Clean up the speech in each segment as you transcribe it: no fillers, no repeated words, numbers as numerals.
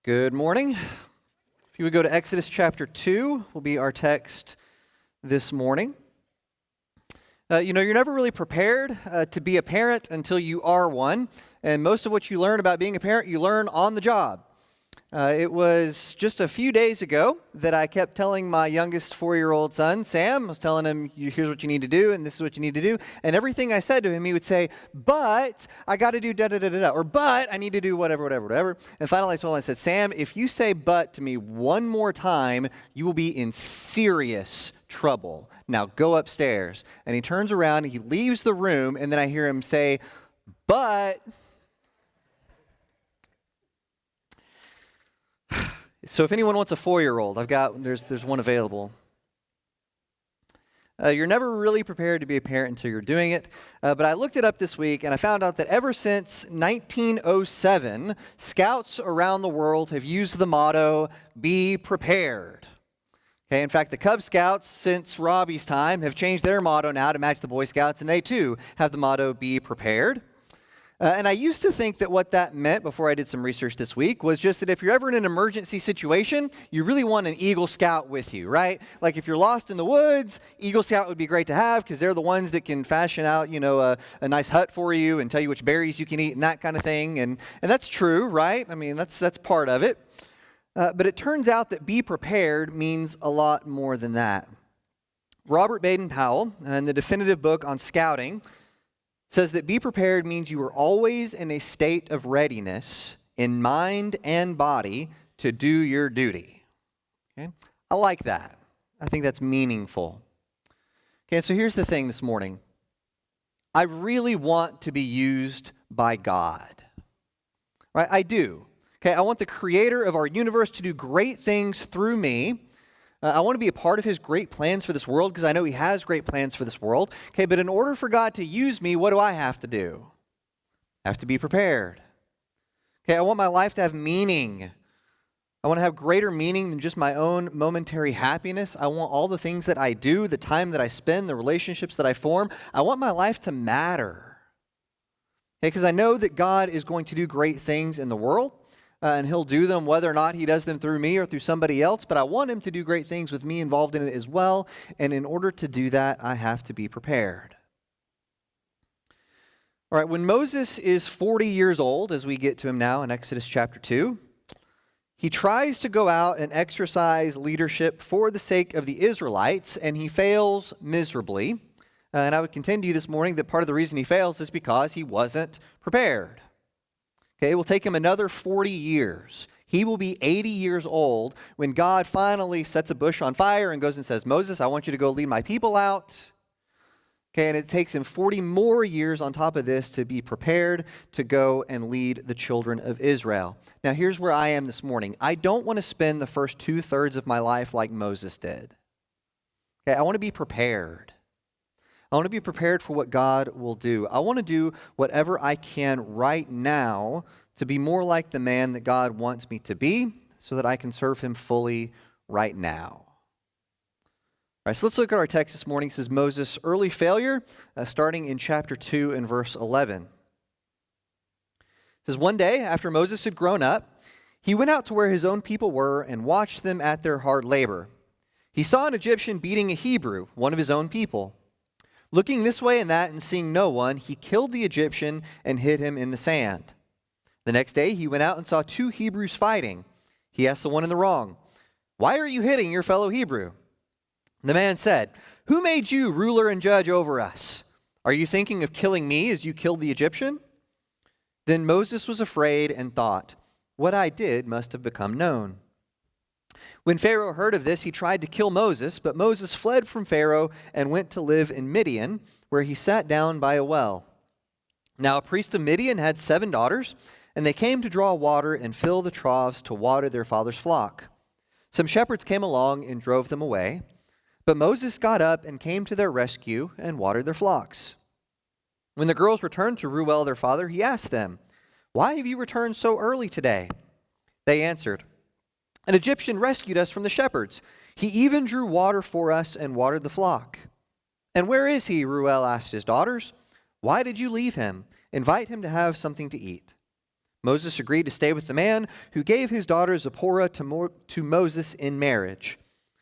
Good morning. If you would go to Exodus chapter 2, will be our text this morning. You're never really prepared to be a parent until you are one. And most of what you learn about being a parent, you learn on the job. It was just a few days ago that I kept telling my youngest 4-year-old son, Sam, I was telling him, here's what you need to do, and this is what you need to do. And everything I said to him, he would say, but I got to do da-da-da-da-da, or but I need to do whatever. And finally I told him, I said, Sam, if you say but to me one more time, you will be in serious trouble. Now go upstairs. And he turns around, he leaves the room, and then I hear him say, but... So if anyone wants a 4-year-old, there's one available. You're never really prepared to be a parent until you're doing it. But I looked it up this week, and I found out that ever since 1907, scouts around the world have used the motto, be prepared. Okay, in fact, the Cub Scouts, since Robbie's time, have changed their motto now to match the Boy Scouts, and they too have the motto, be prepared. And I used to think that what that meant, before I did some research this week, was just that if you're ever in an emergency situation, you really want an Eagle Scout with you, right? Like if you're lost in the woods, Eagle Scout would be great to have because they're the ones that can fashion out, a nice hut for you and tell you which berries you can eat and that kind of thing. And that's true, right? I mean, that's part of it. But it turns out that be prepared means a lot more than that. Robert Baden-Powell, in the definitive book on scouting, says that be prepared means you are always in a state of readiness in mind and body to do your duty. Okay? I like that. I think that's meaningful. Okay, so here's the thing this morning. I really want to be used by God. Right? I do. Okay, I want the creator of our universe to do great things through me. I want to be a part of his great plans for this world because I know he has great plans for this world. Okay, but in order for God to use me, what do I have to do? I have to be prepared. Okay, I want my life to have meaning. I want to have greater meaning than just my own momentary happiness. I want all the things that I do, the time that I spend, the relationships that I form. I want my life to matter. Okay, because I know that God is going to do great things in the world. And he'll do them whether or not he does them through me or through somebody else. But I want him to do great things with me involved in it as well. And in order to do that, I have to be prepared. All right, when Moses is 40 years old, as we get to him now in Exodus chapter 2, he tries to go out and exercise leadership for the sake of the Israelites, and he fails miserably. And I would contend to you this morning that part of the reason he fails is because he wasn't prepared. Okay, it will take him another 40 years. He will be 80 years old when God finally sets a bush on fire and goes and says, Moses, I want you to go lead my people out. Okay, and it takes him 40 more years on top of this to be prepared to go and lead the children of Israel. Now, here's where I am this morning. I don't want to spend the first 2/3 of my life like Moses did. Okay, I want to be prepared. I want to be prepared for what God will do. I want to do whatever I can right now to be more like the man that God wants me to be so that I can serve him fully right now. All right, so let's look at our text this morning. It says Moses' early failure, starting in chapter 2 and verse 11. It says, one day after Moses had grown up, he went out to where his own people were and watched them at their hard labor. He saw an Egyptian beating a Hebrew, one of his own people. Looking this way and that and seeing no one, he killed the Egyptian and hid him in the sand. The next day he went out and saw 2 Hebrews fighting. He asked the one in the wrong, "Why are you hitting your fellow Hebrew?" The man said, "Who made you ruler and judge over us? Are you thinking of killing me as you killed the Egyptian?" Then Moses was afraid and thought, "What I did must have become known." When Pharaoh heard of this, he tried to kill Moses, but Moses fled from Pharaoh and went to live in Midian, where he sat down by a well. Now a priest of Midian had 7 daughters, and they came to draw water and fill the troughs to water their father's flock. Some shepherds came along and drove them away, but Moses got up and came to their rescue and watered their flocks. When the girls returned to Reuel their father, he asked them, "Why have you returned so early today?" They answered, "An Egyptian rescued us from the shepherds. He even drew water for us and watered the flock." "And where is he?" Reuel asked his daughters. "Why did you leave him? Invite him to have something to eat." Moses agreed to stay with the man who gave his daughter Zipporah to Moses in marriage.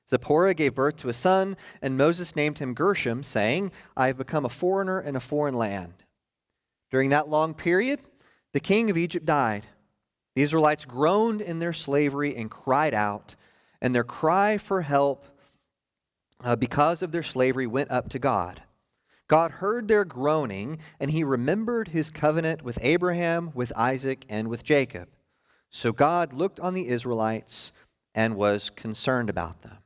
Zipporah gave birth to a son, and Moses named him Gershom, saying, I have become a foreigner in a foreign land. During that long period, the king of Egypt died. The Israelites groaned in their slavery and cried out, and their cry for help because of their slavery went up to God. God heard their groaning, and he remembered his covenant with Abraham, with Isaac, and with Jacob. So God looked on the Israelites and was concerned about them.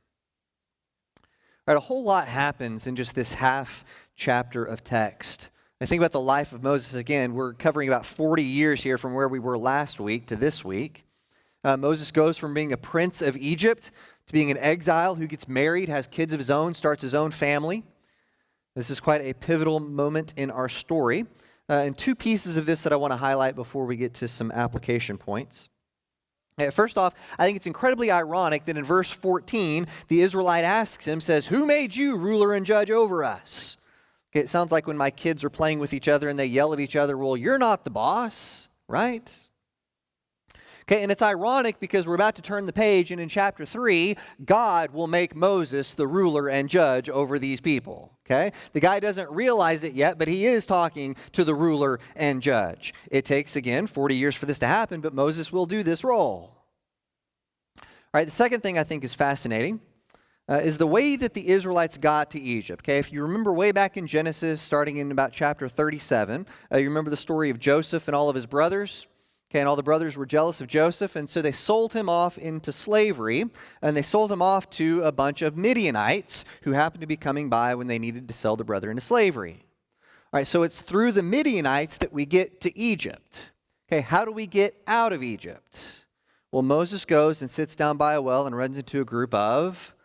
All right, a whole lot happens in just this half chapter of text. I think about the life of Moses again. We're covering about 40 years here from where we were last week to this week. Moses goes from being a prince of Egypt to being an exile who gets married, has kids of his own, starts his own family. This is quite a pivotal moment in our story. And two pieces of this that I want to highlight before we get to some application points. First off, I think it's incredibly ironic that in verse 14, the Israelite asks him, says, who made you ruler and judge over us? Okay, it sounds like when my kids are playing with each other and they yell at each other, well, you're not the boss, right? Okay, and it's ironic because we're about to turn the page, and in chapter 3, God will make Moses the ruler and judge over these people. Okay? The guy doesn't realize it yet, but he is talking to the ruler and judge. It takes, again, 40 years for this to happen, but Moses will do this role. All right, the second thing I think is fascinating is the way that the Israelites got to Egypt. Okay, if you remember way back in Genesis, starting in about chapter 37, you remember the story of Joseph and all of his brothers? Okay, and all the brothers were jealous of Joseph, and so they sold him off into slavery, and they sold him off to a bunch of Midianites who happened to be coming by when they needed to sell the brother into slavery. All right, so it's through the Midianites that we get to Egypt. Okay, how do we get out of Egypt? Well, Moses goes and sits down by a well and runs into a group of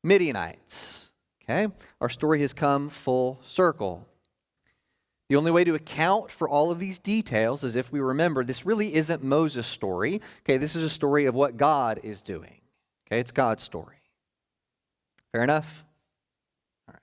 Midianites. Okay, our story has come full circle. The only way to account for all of these details is if we remember this really isn't Moses' story. Okay, this is a story of what God is doing. Okay, it's God's story. Fair enough? All right.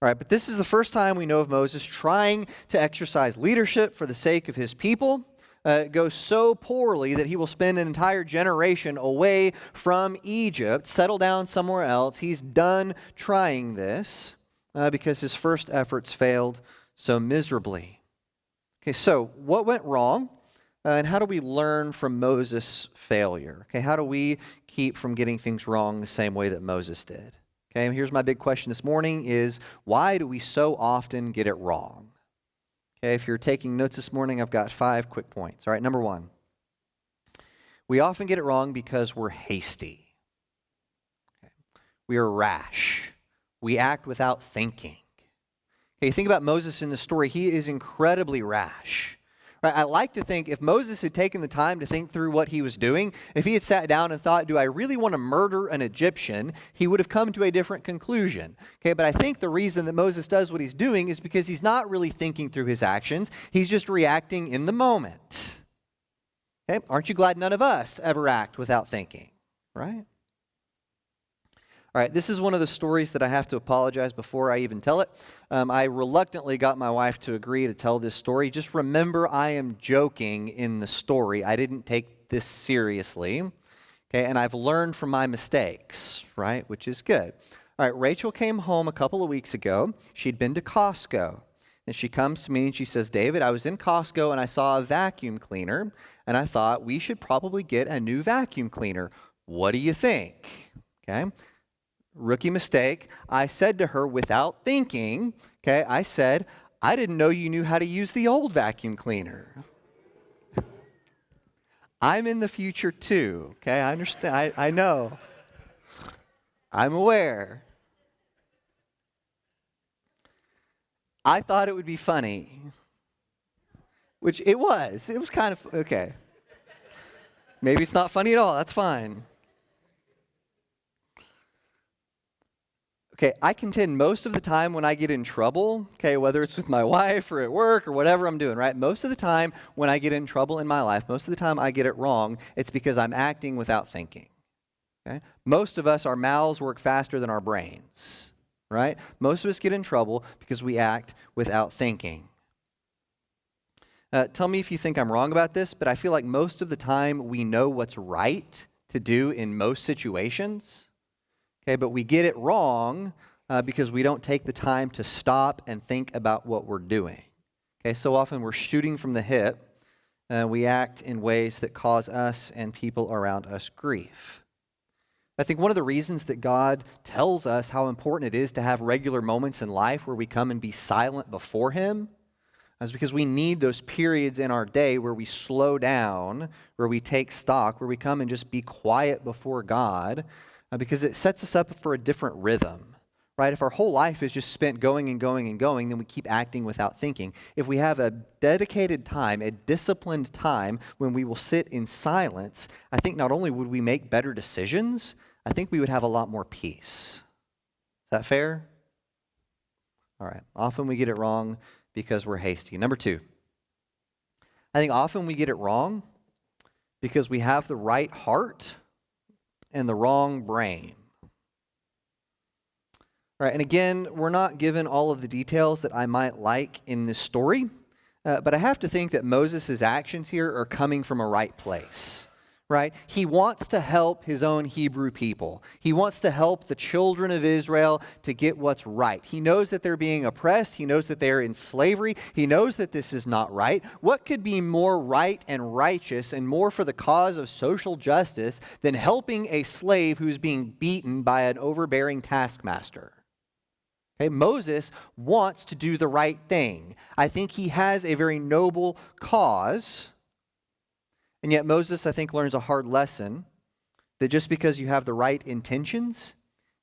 All right, but this is the first time we know of Moses trying to exercise leadership for the sake of his people. It goes so poorly that he will spend an entire generation away from Egypt, settle down somewhere else. He's done trying this because his first efforts failed so miserably. Okay, so what went wrong, and how do we learn from Moses' failure? Okay, how do we keep from getting things wrong the same way that Moses did? Okay, and here's my big question this morning is, why do we so often get it wrong? Okay, if you're taking notes this morning, I've got 5 quick points. All right, number 1, we often get it wrong because we're hasty. Okay. We are rash. We act without thinking. Okay, you think about Moses in the story, he is incredibly rash. Right? I like to think if Moses had taken the time to think through what he was doing, if he had sat down and thought, do I really want to murder an Egyptian, he would have come to a different conclusion. Okay, but I think the reason that Moses does what he's doing is because he's not really thinking through his actions. He's just reacting in the moment. Okay, aren't you glad none of us ever act without thinking, right? All right, this is one of the stories that I have to apologize before I even tell it. I reluctantly got my wife to agree to tell this story. Just remember, I am joking in the story. I didn't take this seriously, okay? And I've learned from my mistakes, right, which is good. All right, Rachel came home a couple of weeks ago. She'd been to Costco, and she comes to me and she says, David, I was in Costco and I saw a vacuum cleaner, and I thought we should probably get a new vacuum cleaner. What do you think? Okay. Rookie mistake. I said to her without thinking, okay, I said, I didn't know you knew how to use the old vacuum cleaner. I'm in the future too, okay? I understand. I know. I'm aware. I thought it would be funny, which it was. It was kind of, okay. Maybe it's not funny at all. That's fine. Okay, I contend most of the time when I get in trouble, okay, whether it's with my wife or at work or whatever I'm doing, right? Most of the time when I get in trouble in my life, most of the time I get it wrong, it's because I'm acting without thinking, okay? Most of us, our mouths work faster than our brains, right? Most of us get in trouble because we act without thinking. Tell me if you think I'm wrong about this, but I feel like most of the time we know what's right to do in most situations, okay, but we get it wrong because we don't take the time to stop and think about what we're doing. Okay, so often we're shooting from the hip, we act in ways that cause us and people around us grief. I think one of the reasons that God tells us how important it is to have regular moments in life where we come and be silent before Him is because we need those periods in our day where we slow down, where we take stock, where we come and just be quiet before God, because it sets us up for a different rhythm, right? If our whole life is just spent going and going and going, then we keep acting without thinking. If we have a dedicated time, a disciplined time when we will sit in silence, I think not only would we make better decisions, I think we would have a lot more peace. Is that fair? All right. Often we get it wrong because we're hasty. Number 2, I think often we get it wrong because we have the right heart and the wrong brain. All right, and again, we're not given all of the details that I might like in this story, but I have to think that Moses' actions here are coming from a right place. Right? He wants to help his own Hebrew people. He wants to help the children of Israel to get what's right. He knows that they're being oppressed. He knows that they're in slavery. He knows that this is not right. What could be more right and righteous and more for the cause of social justice than helping a slave who's being beaten by an overbearing taskmaster? Okay, Moses wants to do the right thing. I think he has a very noble cause. And yet Moses, I think, learns a hard lesson that just because you have the right intentions,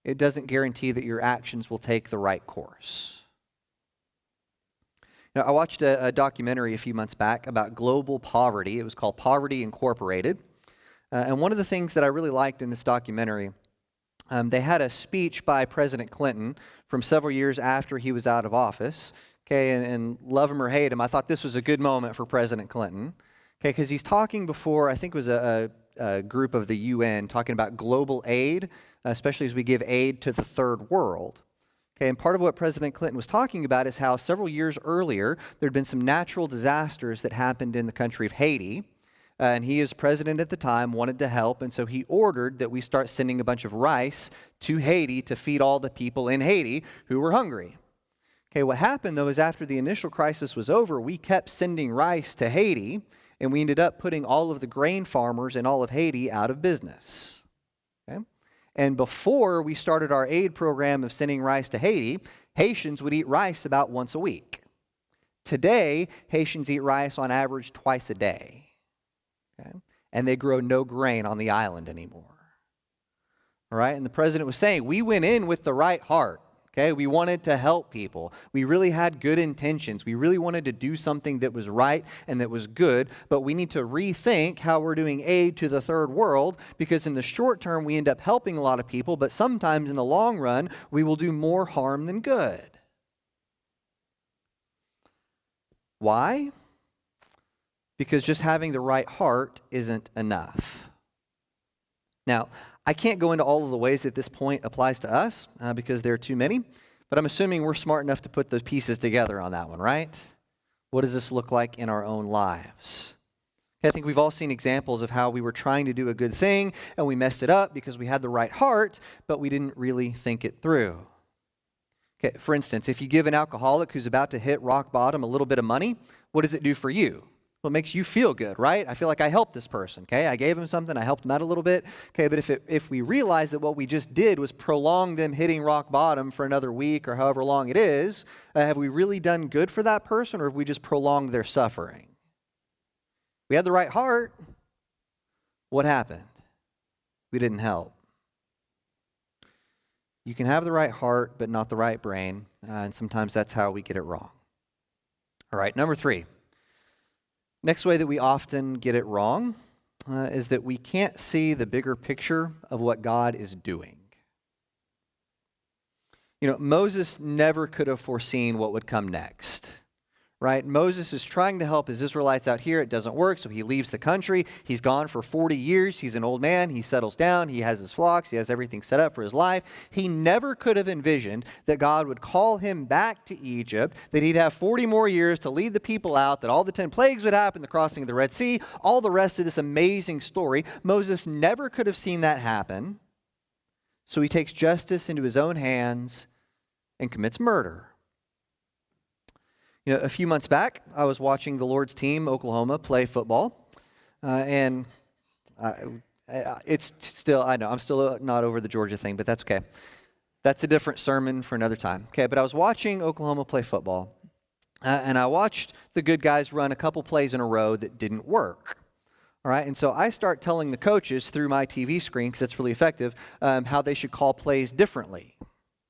it doesn't guarantee that your actions will take the right course. Now, I watched a documentary a few months back about global poverty. It was called Poverty Incorporated. And one of the things that I really liked in this documentary, they had a speech by President Clinton from several years after he was out of office. Okay, and love him or hate him, I thought this was a good moment for President Clinton. Okay, because he's talking before, I think it was a group of the UN, talking about global aid, especially as we give aid to the third world. Okay, and part of what President Clinton was talking about is how several years earlier, there had been some natural disasters that happened in the country of Haiti, and he, as president at the time, wanted to help, and so he ordered that we start sending a bunch of rice to Haiti to feed all the people in Haiti who were hungry. Okay, what happened, though, is after the initial crisis was over, we kept sending rice to Haiti, and we ended up putting all of the grain farmers in all of Haiti out of business. Okay? And before we started our aid program of sending rice to Haiti, Haitians would eat rice about once a week. Today, Haitians eat rice on average twice a day. Okay? And they grow no grain on the island anymore. All right? And the president was saying, we went in with the right heart. Okay, we wanted to help people. We really had good intentions. We really wanted to do something that was right and that was good, but we need to rethink how we're doing aid to the third world, because in the short term, we end up helping a lot of people, but sometimes in the long run, we will do more harm than good. Why? Because just having the right heart isn't enough. Now, I can't go into all of the ways that this point applies to us because there are too many, but I'm assuming we're smart enough to put those pieces together on that one, right? What does this look like in our own lives? I think we've all seen examples of how we were trying to do a good thing and we messed it up because we had the right heart, but we didn't really think it through. Okay, for instance, if you give an alcoholic who's about to hit rock bottom a little bit of money, what does it do for you? Well, it makes you feel good, right? I feel like I helped this person, okay? I gave him something, I helped him out a little bit, okay? But if we realize that what we just did was prolong them hitting rock bottom for another week or however long it is, have we really done good for that person, or have we just prolonged their suffering? We had the right heart. What happened? We didn't help. You can have the right heart, but not the right brain, and sometimes that's how we get it wrong. All right, number 3. Next way that we often get it wrong is that we can't see the bigger picture of what God is doing. You know, Moses never could have foreseen what would come next, right? Moses is trying to help his Israelites out here. It doesn't work, so he leaves the country. He's gone for 40 years. He's an old man. He settles down. He has his flocks. He has everything set up for his life. He never could have envisioned that God would call him back to Egypt, that he'd have 40 more years to lead the people out, that all the 10 plagues would happen, the crossing of the Red Sea, all the rest of this amazing story. Moses never could have seen that happen. So he takes justice into his own hands and commits murder. You know, a few months back, I was watching the Lord's team, Oklahoma, play football. It's still, I know, I'm still not over the Georgia thing, but that's okay. That's a different sermon for another time. Okay, but I was watching Oklahoma play football, and I watched the good guys run a couple plays in a row that didn't work. All right, and so I start telling the coaches through my TV screen, because that's really effective, how they should call plays differently.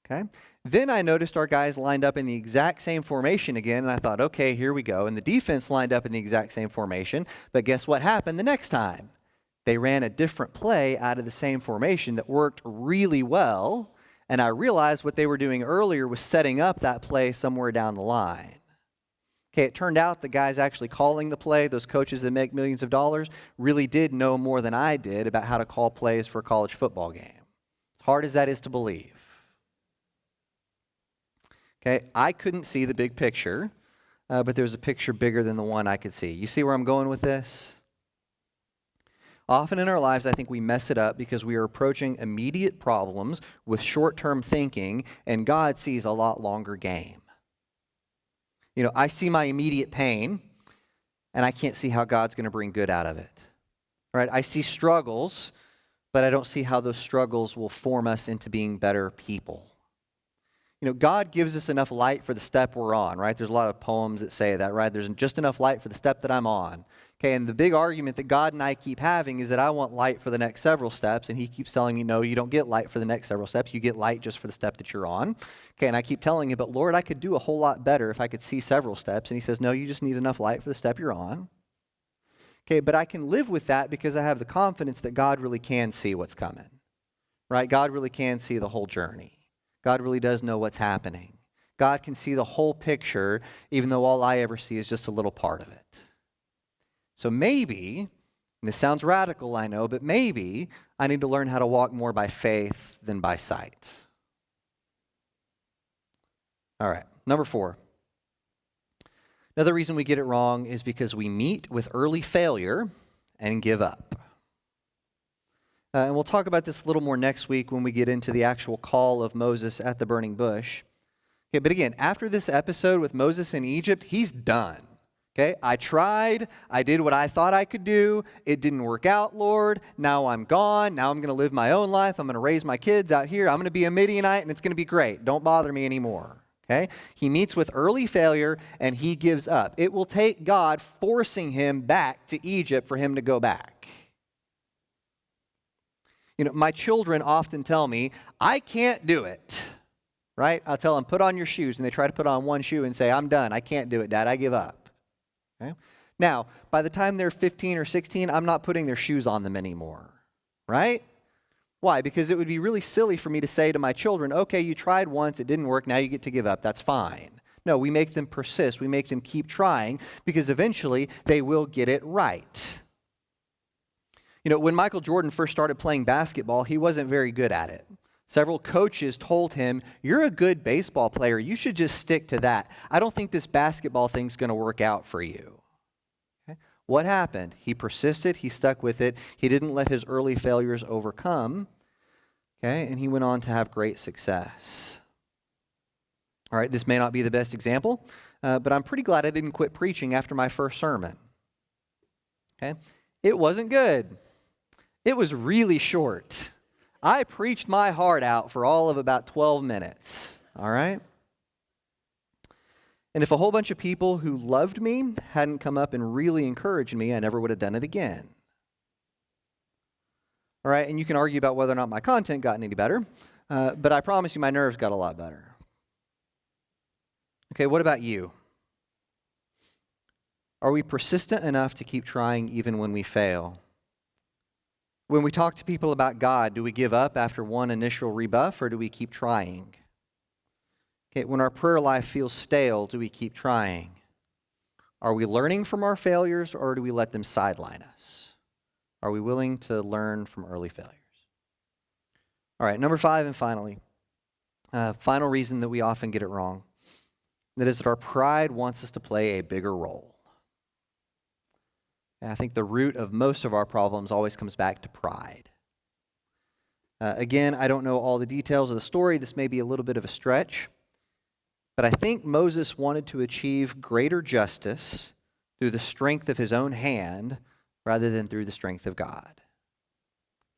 Okay? Then I noticed our guys lined up in the exact same formation again, and I thought, okay, here we go. And the defense lined up in the exact same formation, but guess what happened the next time? They ran a different play out of the same formation that worked really well, and I realized what they were doing earlier was setting up that play somewhere down the line. Okay, it turned out the guys actually calling the play, those coaches that make millions of dollars, really did know more than I did about how to call plays for a college football game. As hard as that is to believe. Okay, I couldn't see the big picture, but there's a picture bigger than the one I could see. You see where I'm going with this? Often in our lives, I think we mess it up because we are approaching immediate problems with short-term thinking, and God sees a lot longer game. You know, I see my immediate pain, and I can't see how God's going to bring good out of it. Right? I see struggles, but I don't see how those struggles will form us into being better people. You know, God gives us enough light for the step we're on, right? There's a lot of poems that say that, right? There's just enough light for the step that I'm on. Okay, and the big argument that God and I keep having is that I want light for the next several steps, and he keeps telling me, no, you don't get light for the next several steps. You get light just for the step that you're on. Okay, and I keep telling him, but Lord, I could do a whole lot better if I could see several steps. And he says, no, you just need enough light for the step you're on. Okay, but I can live with that because I have the confidence that God really can see what's coming, right? God really can see the whole journey. God really does know what's happening. God can see the whole picture, even though all I ever see is just a little part of it. So maybe, and this sounds radical, I know, but maybe I need to learn how to walk more by faith than by sight. All right, number 4. Another reason we get it wrong is because we meet with early failure and give up. And we'll talk about this a little more next week when we get into the actual call of Moses at the burning bush. Okay, but again, after this episode with Moses in Egypt, he's done. Okay, I tried. I did what I thought I could do. It didn't work out, Lord. Now I'm gone. Now I'm going to live my own life. I'm going to raise my kids out here. I'm going to be a Midianite, and it's going to be great. Don't bother me anymore. Okay, he meets with early failure, and he gives up. It will take God forcing him back to Egypt for him to go back. You know, my children often tell me, I can't do it, right? I'll tell them, put on your shoes, and they try to put on one shoe and say, I'm done. I can't do it, Dad. I give up. Okay? Now, by the time they're 15 or 16, I'm not putting their shoes on them anymore, right? Why? Because it would be really silly for me to say to my children, okay, you tried once, it didn't work, now you get to give up. That's fine. No, we make them persist. We make them keep trying because eventually they will get it right. You know, when Michael Jordan first started playing basketball, he wasn't very good at it. Several coaches told him, you're a good baseball player. You should just stick to that. I don't think this basketball thing's going to work out for you. Okay? What happened? He persisted. He stuck with it. He didn't let his early failures overcome. Okay? And he went on to have great success. All right, this may not be the best example, but I'm pretty glad I didn't quit preaching after my first sermon. Okay? It wasn't good. It was really short. I preached my heart out for all of about 12 minutes, all right? And if a whole bunch of people who loved me hadn't come up and really encouraged me, I never would have done it again. All right, and you can argue about whether or not my content got any better, but I promise you my nerves got a lot better. Okay, what about you? Are we persistent enough to keep trying even when we fail? When we talk to people about God, do we give up after one initial rebuff, or do we keep trying? Okay, when our prayer life feels stale, do we keep trying? Are we learning from our failures, or do we let them sideline us? Are we willing to learn from early failures? All right, number 5, and finally, final reason that we often get it wrong, that is that our pride wants us to play a bigger role. And I think the root of most of our problems always comes back to pride. Again, I don't know all the details of the story. This may be a little bit of a stretch. But I think Moses wanted to achieve greater justice through the strength of his own hand rather than through the strength of God.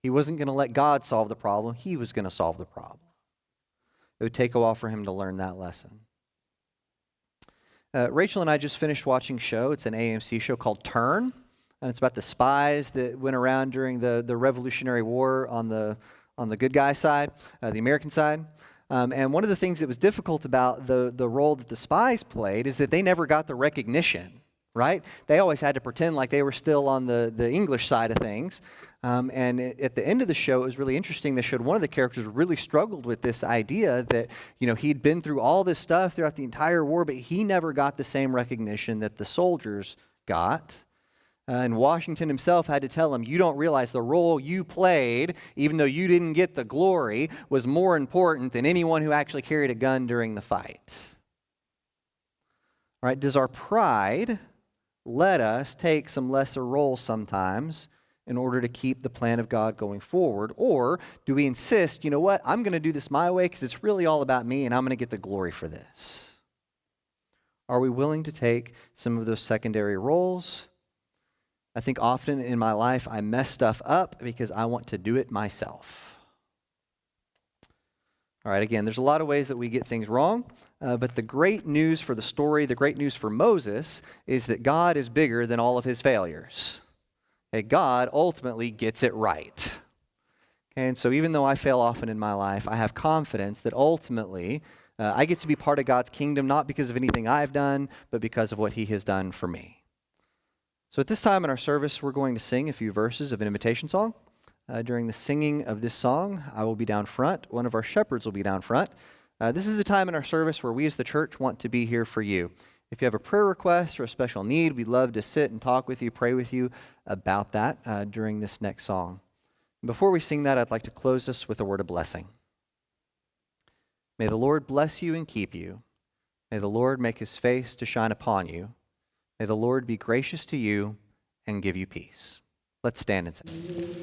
He wasn't going to let God solve the problem. He was going to solve the problem. It would take a while for him to learn that lesson. Rachel and I just finished watching a show. It's an AMC show called Turn. And it's about the spies that went around during the Revolutionary War on the good guy side, the American side. And one of the things that was difficult about the role that the spies played is that they never got the recognition, right? They always had to pretend like they were still on the English side of things. And at the end of the show, it was really interesting. They showed one of the characters really struggled with this idea that, he'd been through all this stuff throughout the entire war, but he never got the same recognition that the soldiers got. And Washington himself had to tell him, you don't realize the role you played, even though you didn't get the glory, was more important than anyone who actually carried a gun during the fight. All right, does our pride let us take some lesser roles sometimes in order to keep the plan of God going forward? Or do we insist, you know what, I'm going to do this my way because it's really all about me and I'm going to get the glory for this? Are we willing to take some of those secondary roles? I think often in my life I mess stuff up because I want to do it myself. All right, again, there's a lot of ways that we get things wrong, but the great news for the story, the great news for Moses, is that God is bigger than all of his failures. Okay, God ultimately gets it right. And so even though I fail often in my life, I have confidence that ultimately I get to be part of God's kingdom, not because of anything I've done, but because of what he has done for me. So at this time in our service, we're going to sing a few verses of an invitation song. During the singing of this song, I will be down front. One of our shepherds will be down front. This is a time in our service where we as the church want to be here for you. If you have a prayer request or a special need, we'd love to sit and talk with you, pray with you about that during this next song. Before we sing that, I'd like to close this with a word of blessing. May the Lord bless you and keep you. May the Lord make his face to shine upon you. May the Lord be gracious to you and give you peace. Let's stand and sing.